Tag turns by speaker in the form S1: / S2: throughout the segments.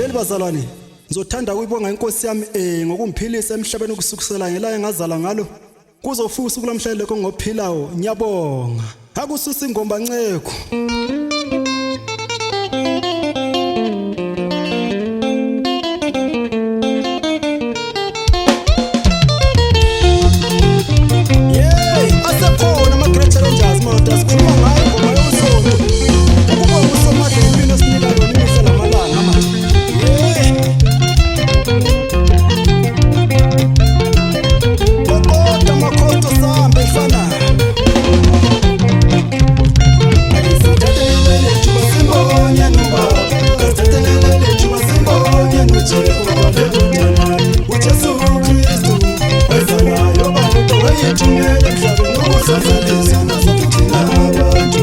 S1: Bahleli bazalwane, ngizothanda ukuyibonga inkosi yami ngokumphilisa emhlabeni ukusukusela ngelanga engazala ngalo kuzofika usuku lamhlanje lokho ngophilayo. Ngiyabonga. Akususa ingomba nceko. Asekhona ama-Great Challengers manje asikhuluma ngayo ingoma yosonto. Ukubonga uSomadla impilo esinika yona imihla namalanga manje. Kodwa amakhosto sambe mfana. Ayisithathelele thuba simbonye nobaba. Asithathelele thuba simbonye noJehova lelotana. uJesu Kristu wezalayo bantu wayethumele emhlabeni ukuzazalisa nasathina abantu.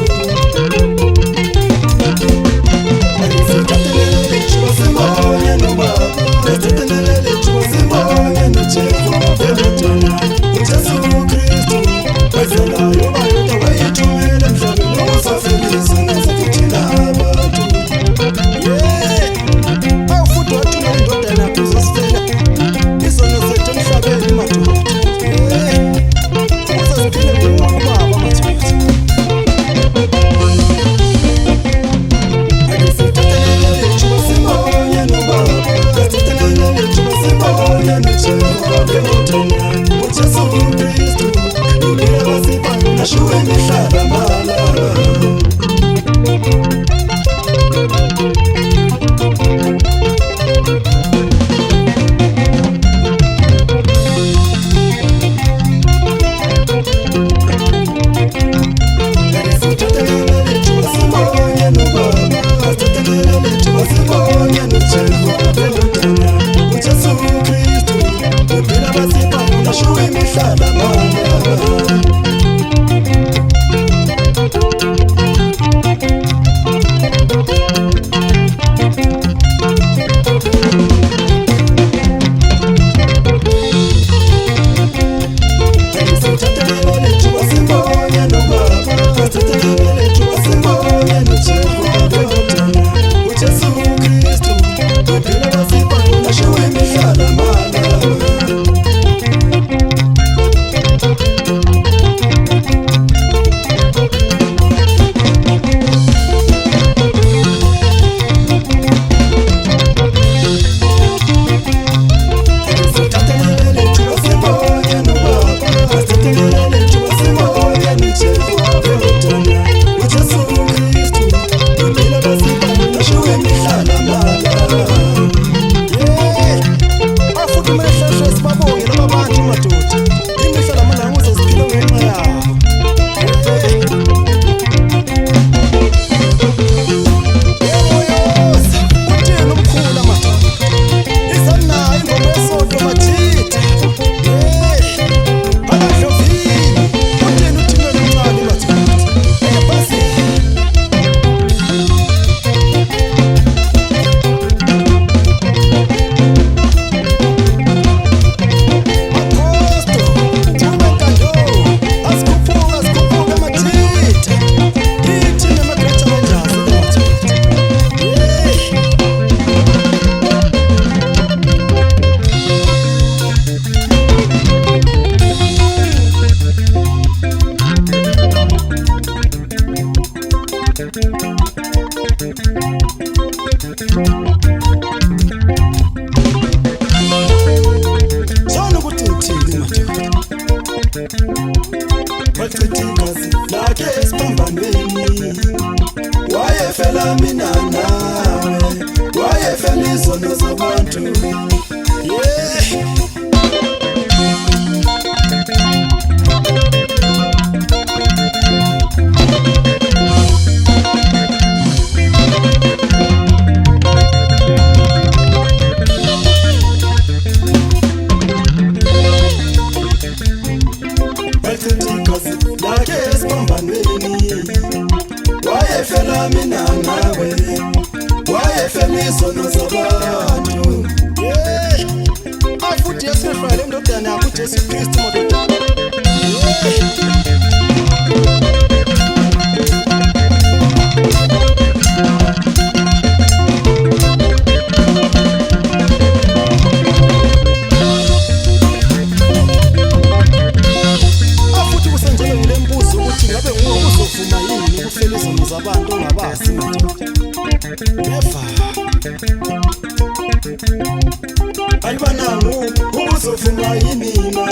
S1: Ayisithathelele thuba simbonye nobaba. Asithathelele thuba simbonye noJehova lelotana. uJesu Kristu wezalayo bantu wayethumele emhlabeni ukuzazalisa nasathina abantu. Awufuthi wathumela indodana yakho uzosifela izono zethu emhlabeni madoda. Ukuze siphile kuwo ubaba madoda. Ayisithathelele thuba simbonye nobaba. Asithathelele thuba simbonye noJehova lelotana. uJesu Kristu impilo abasiphayo nashuwe imihlaba malala. Sona ukuthi ngithini madoda. Wachitha igazi lakhe esiphambanweni. Wayefela mina nawe. Wayefela izono zabantu. Wayefela mina nawe. Wayefela izono zabantu. Afuthi yesifele indodana yakho uJesu Kristu madoda. never alibanangu ukuzofuna yinina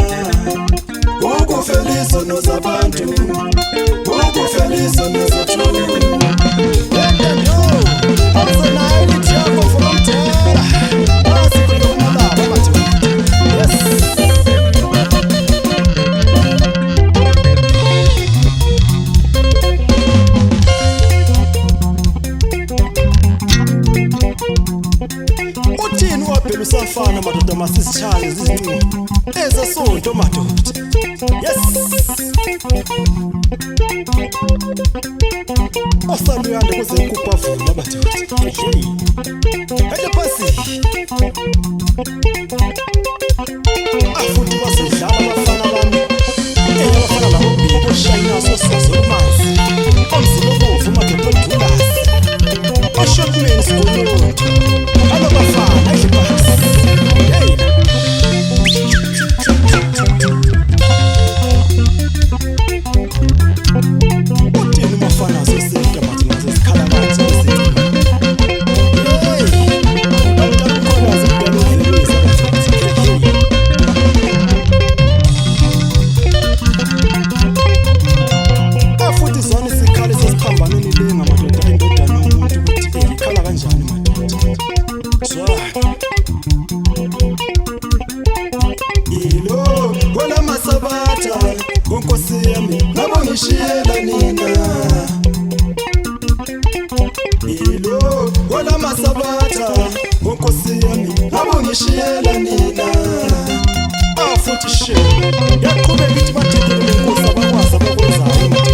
S1: ukufela izono zabantu ukufela izono zethu uthini waphela usafana madoda masisitshale zizincingo ezesonto madoda yes osaluyande kuze kupavula madoda hey pasi afuthi basidlala abafana bami abafana labo biko shayina sosazomanzi omzilo bovu madoda odulasi oshotman skolonto alo bafana idlibasi hey uthini mafana zosenta mathi ngasesikhala bathi afuthi zona isikhali sesiphambanweni lenga madoda indodana yomuntu ukuthi ikhala kanjani madoda ilo wala masabatha nkonkosi yami nabo ngishiyela nina ilo wala masabatha nkonkosi yami nabo ngishiyela nina afuthi she yaqhubeka ithi bathekele lenkosi abakwazi abakwenzayo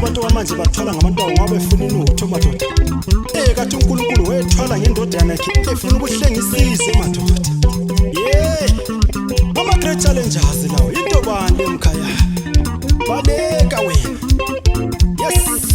S1: madoda manje bathwala ngabantwana ngoba befuna inotho madoda kathi uNkulunkulu wethwala ngendodana yakhe efuna ukuhlengisizwe madoda ama great challenges lawo into bani emkhaya baleka wena yes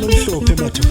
S1: umhlophe madoda